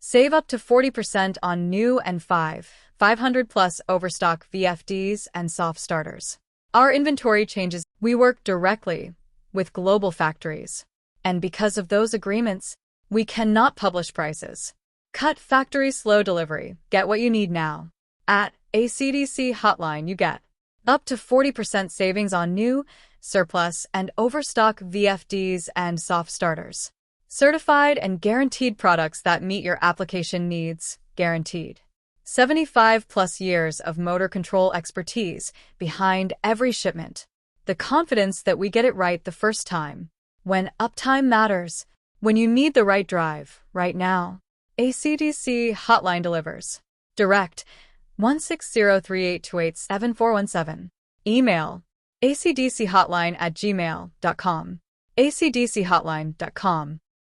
Save up to 40% on new and 500 plus overstock VFDs and soft starters. Our inventory changes. We work directly with global factories. And because of those agreements, we cannot publish prices. Cut factory slow delivery. Get what you need now. At AC DC Hotline, you get up to 40% savings on new, surplus, and overstock VFDs and soft starters. Certified and guaranteed products that meet your application needs, guaranteed. 75 plus years of motor control expertise behind every shipment. The confidence that we get it right the first time. When uptime matters, when you need the right drive, right now. AC DC Hotline delivers. Direct 16038287417. Email acdchotline@gmail.com. acdchotline.com